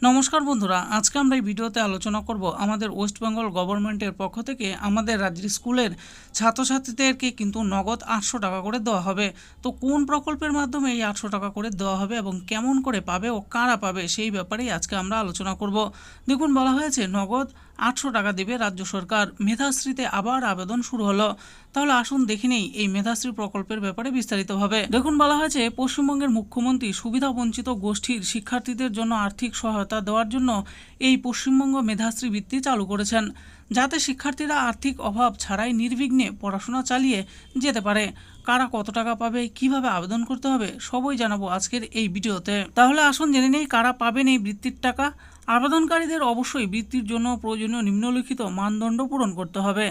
নমস্কার বন্ধুরা, আজকে আমরা এই ভিডিওতে আলোচনা করব আমাদের ওয়েস্ট বেঙ্গল গভর্নমেন্টের পক্ষ থেকে আমাদের রাজ্যের স্কুলের ছাত্রছাত্রীদেরকে কিন্তু নগদ 800 টাকা করে দেওয়া হবে। তো কোন প্রকল্পের মাধ্যমে এই 800 টাকা করে দেওয়া হবে এবং কেমন করে পাবে ও কারা পাবে সেই ব্যাপারেই আজকে আমরা আলোচনা করব। দেখুন, বলা হয়েছে নগদ 800 টাকা দেবে রাজ্য সরকার। মেধাশ্রীতে আবার আবেদন শুরু হলো। তাহলে আসুন দেখে নেই এই মেধাশ্রী প্রকল্পের ব্যাপারে বিস্তারিতভাবে। দেখুন, বলা হয়েছে পশ্চিমবঙ্গের মুখ্যমন্ত্রী সুবিধা বঞ্চিত গোষ্ঠীর শিক্ষার্থীদের জন্য আর্থিক সহায়তা দেওয়ার জন্য এই পশ্চিমবঙ্গ মেধাশ্রী বৃত্তি চালু করেছেন, যাতে শিক্ষার্থীরা আর্থিক অভাব ছাড়াই নির্বিঘ্নে পড়াশোনা চালিয়ে যেতে পারে। কারা কত টাকা পাবে, কিভাবে আবেদন করতে হবে, সবই জানাবো আজকের এই ভিডিওতে। তাহলে আসুন জেনে নেই কারা পাবেন এই বৃত্তির টাকা। আবেদনকারীদের অবশ্যই বৃত্তির জন্য প্রয়োজনীয় নিম্নলিখিত মানদণ্ড পূরণ করতে হবে।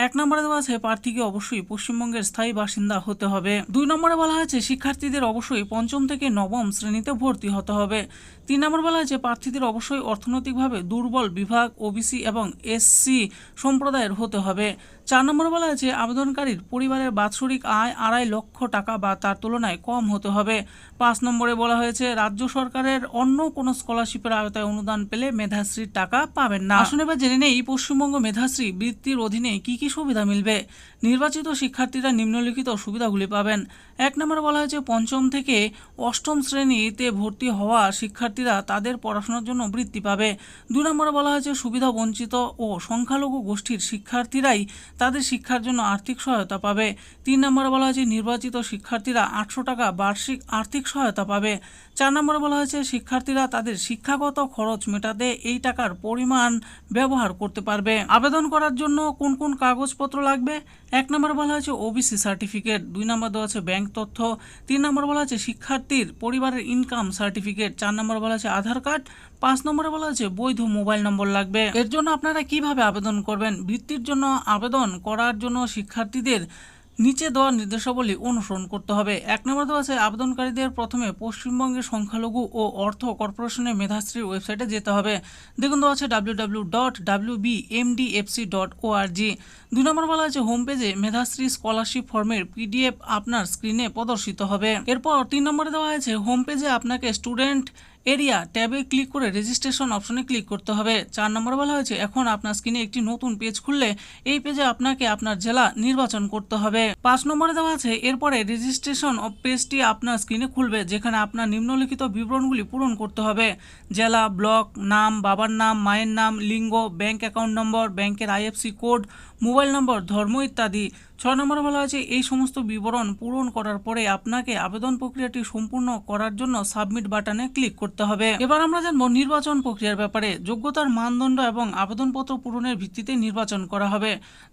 1 নম্বরে দেওয়া আছে প্রার্থীকে অবশ্যই পশ্চিমবঙ্গের স্থায়ী বাসিন্দা হতে হবে। 2 নম্বরে বলা হয়েছে শিক্ষার্থীদের অবশ্যই 5ম থেকে 9ম শ্রেণীতে ভর্তি হতে হবে। 3 নম্বর বলা হয়েছে প্রার্থীদের অবশ্যই অর্থনৈতিকভাবে দুর্বল বিভাগ, ওবিসি এবং এসসি সম্প্রদায়ের হতে হবে। 4 নম্বরে বলা হয়েছে আবেদনকারীর পরিবারের বাৎসরিক আয় 2.5 লক্ষ টাকা বা তার তুলনায় কম হতে হবে। 5 নম্বরে বলা হয়েছে রাজ্য সরকারের অন্য কোনো স্কলারশিপের আওতায় অনুদান পেলে মেধাশ্রীর টাকা পাবেন না। আসুন এবার জেনে নেই পশ্চিমবঙ্গ মেধাশ্রী বৃত্তির অধীনে কি কি সুবিধা মিলবে। নির্বাচিত শিক্ষার্থীরা নিম্নলিখিত সুবিধাগুলি পাবেন। 1 নম্বরে বলা হয়েছে 5ম থেকে 8ম শ্রেণীতে ভর্তি হওয়া শিক্ষার্থীরা তাদের পড়াশোনার জন্য বৃত্তি পাবে। 2 নম্বরে বলা হয়েছে সুবিধা বঞ্চিত ও সংখ্যালঘু গোষ্ঠীর শিক্ষার্থীরাই তাদের শিক্ষার জন্য আর্থিক সহায়তা পাবে। 3 নম্বরে বলা হয়েছে নির্বাচিত শিক্ষার্থীরা 800 টাকা বার্ষিক আর্থিক সহায়তা পাবে। 4 নম্বরে বলা হয়েছে শিক্ষার্থীরা তাদের শিক্ষাগত খরচ মেটাতে এই টাকার পরিমাণ ব্যবহার করতে পারবে। আবেদন করার জন্য কোন কোন কাগজপত্র লাগবে। 1 নম্বরে বলা হয়েছে ওবিসি সার্টিফিকেট। 2 নম্বর দেওয়া আছে ব্যাংক তথ্য। 3 নম্বরে বলা হয়েছে শিক্ষার্থীর পরিবারের ইনকাম সার্টিফিকেট। 4 নম্বরে বলা হয়েছে আধার কার্ড। 5 নম্বরে বলা হয়েছে বৈধ মোবাইল নম্বর লাগবে। এর জন্য আপনারা কিভাবে আবেদন করবেন। বৃত্তির জন্য আবেদন করার জন্য শিক্ষার্থীদের নিচে দেওয়া নির্দেশাবলী অনুসরণ করতে হবে। 1 নম্বর দেওয়া আছে আবেদনকারীদের প্রথমে পশ্চিমবঙ্গের সংখ্যালঘু ও অর্থ কর্পোরেশনের মেধাশ্রীর ওয়েবসাইটে যেতে হবে। দেখুন দেওয়া আছে www.wbmdfc.org। 2 নম্বর বলা আছে হোম পেজে মেধাশ্রী স্কলারশিপ ফর্মের PDF আপনার স্ক্রিনে প্রদর্শিত হবে। এরপর 3 নম্বরে দেওয়া হয়েছে হোম পেজে আপনাকে স্টুডেন্ট এরিয়া ট্যাবে ক্লিক করে রেজিস্ট্রেশন অপশনে ক্লিক করতে হবে। 4 নম্বরে বলা হয়েছে এখন আপনার স্ক্রিনে একটি নতুন পেজ খুললে এই পেজে আপনাকে আপনার জেলা নির্বাচন করতে হবে। 5 নম্বরে দেওয়া আছে এরপরে রেজিস্ট্রেশন পেজটি আপনার স্ক্রিনে খুলবে, যেখানে আপনার নিম্নলিখিত বিবরণগুলি পূরণ করতে হবে। জেলা, ব্লক, নাম, বাবার নাম, মায়ের নাম, লিঙ্গ, ব্যাংক অ্যাকাউন্ট নম্বর, ব্যাংকের IFSC কোড, মোবাইল নম্বর, ধর্ম ইত্যাদি। 6 নম্বরে বলা হয়েছে এই সমস্ত বিবরণ পূরণ করার পরে আপনাকে আবেদন প্রক্রিয়াটি সম্পূর্ণ করার জন্য সাবমিট বাটনে ক্লিক করতে হবে। এবার আমরা জানবো নির্বাচন প্রক্রিয়ার ব্যাপারে। যোগ্যতার মানদণ্ড এবং আবেদনপত্র পূরণের ভিত্তিতে নির্বাচন করা হবে।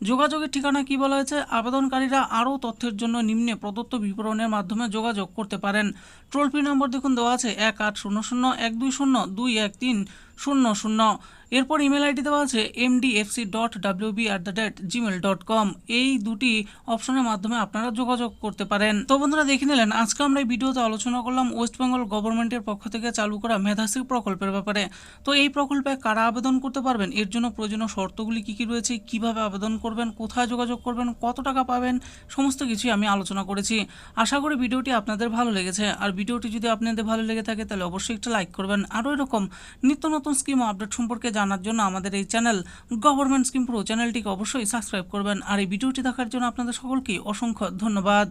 যোগাযোগের ঠিকানা কি বলা হয়েছে, আবেদনকারীরা আরও তথ্যের জন্য নিম্নে প্রদত্ত বিবরণের মাধ্যমে যোগাযোগ করতে পারেন। টোল ফ্রি নম্বর দেখুন দেওয়া আছে 1800 120 21300। এরপর ইমেল আইডি দেওয়া আছে mdfc.wb@gmail.com। এই দুটি অপশনের মাধ্যমে আপনারা যোগাযোগ করতে পারেন। তো বন্ধুরা দেখে নিলেন আজকে আমরা এই ভিডিওতে আলোচনা করলাম ওয়েস্ট বেঙ্গল গভর্নমেন্টের পক্ষ থেকে চালু করা মেধাশ্রী প্রকল্পের ব্যাপারে। তো এই প্রকল্পে কারা আবেদন করতে পারবেন, এর জন্য প্রয়োজনীয় শর্তগুলি কী কী রয়েছে, কিভাবে আবেদন করবেন, কোথায় যোগাযোগ করবেন, কত টাকা পাবেন, সমস্ত কিছুই আমি আলোচনা করেছি। আশা করি ভিডিওটি আপনাদের ভালো লেগেছে। আর ভিডিওটি যদি আপনাদের ভালো লেগে থাকে তাহলে অবশ্যই একটা লাইক করবেন। আরও এরকম নিত্য নতুন স্কিম ও আপডেট সম্পর্কে জানার জন্য আমাদের এই চ্যানেল গভর্নমেন্ট স্কিম প্রো চ্যানেলটিকে অবশ্যই সাবস্ক্রাইব করবেন। আর এই ভিডিওটি দেখার জন্য আপনাদের সকলকে অসংখ্য ধন্যবাদ।